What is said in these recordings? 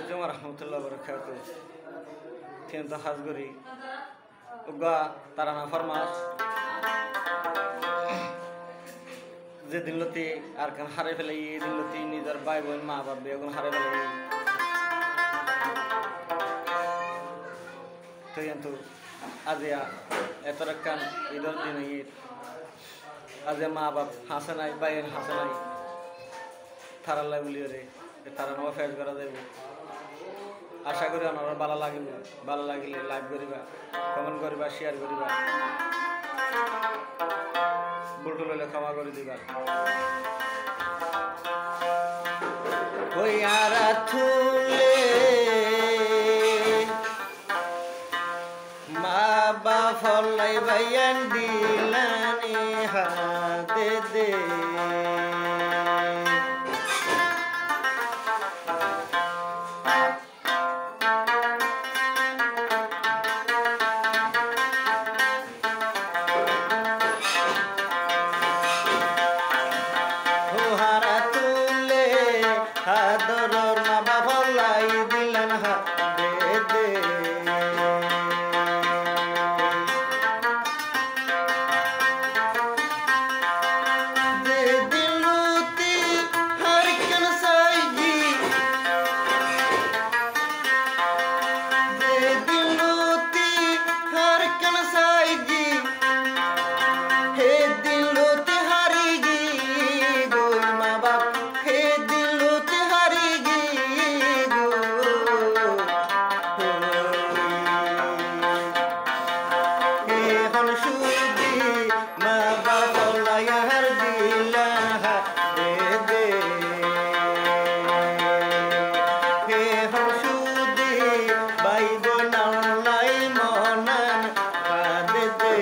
আলাইকুম রহমতুল্লাহ বরকাত থিয়ন্ত হাজগরি উগা তারানা ফরমাস যে দিনলতি আর কান হারে ফেলে এই দিনলতি নিজের ভাই বোন মা বাপ বেগুন হারে ফেলে থিয়ন্ত আজিয়া এত রাকান ঈদের দিন ঈদ আজ মা বাপ হাসে নাই বাইন হাসে নাই থারাল্লাই বলি রে তারা নবা ফেস করা যাইব আশা করি আমার ভালো লাগিব ভালো লাগিলে লাইক করিবা কমেন্ট করিবা শেয়ার করিবা ভুল হলে ক্ষমা করে দিবা হইয়ারা থুলে মা বাপ ফলাই বাইয়ান দিলানি হাতে দে হাদরর মা বাবা লাই দিলেন হাতে দে দে দিলুতি হর কন সাইজি দে দিলুতি হর কন সাইজি হে দিলুতি হারিগি গোই মা বাপ হে মা বাবা লায়ার দিলা দে দে হে হসুদি বাই বোনালাই মনান দে দে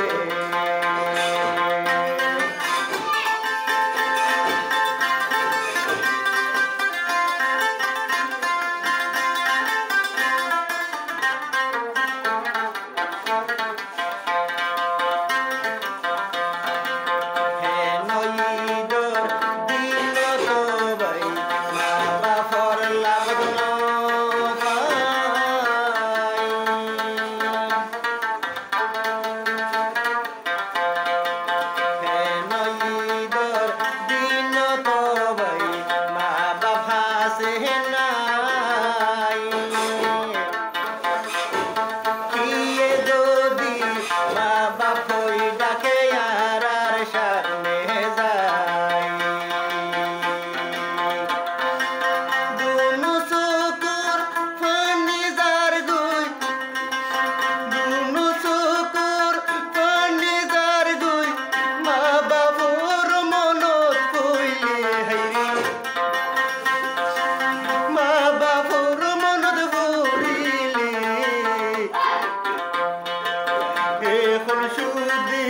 সুদি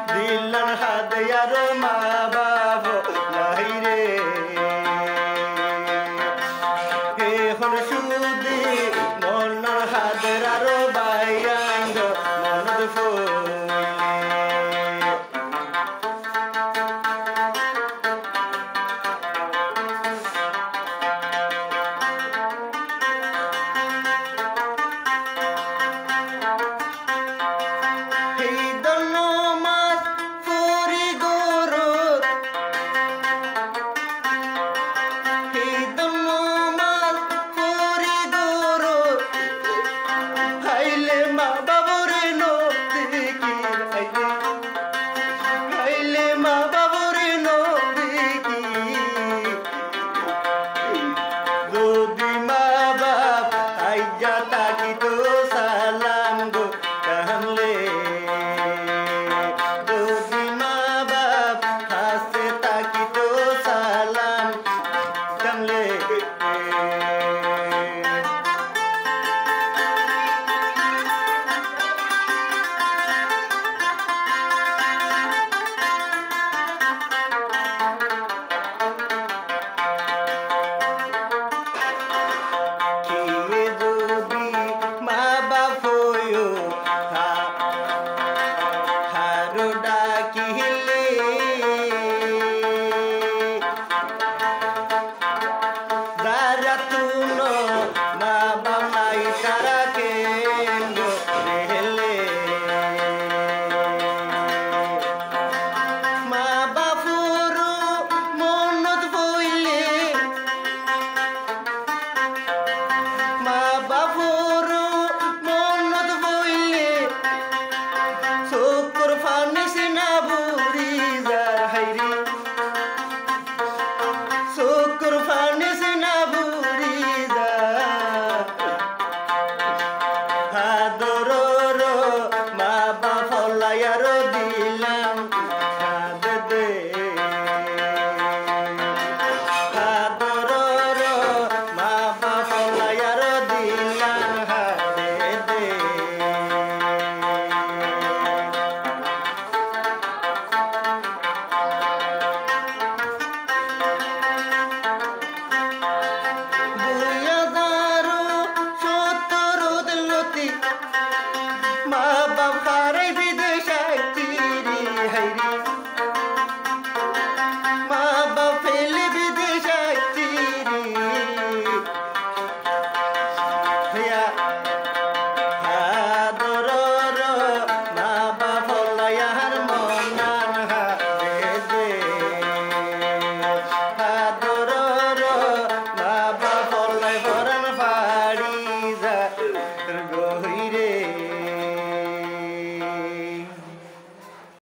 দিলান হাতে আর মা বাপ লাই রে হে হন সুদি মন হাতের আর বাইয়াঙ্গ মন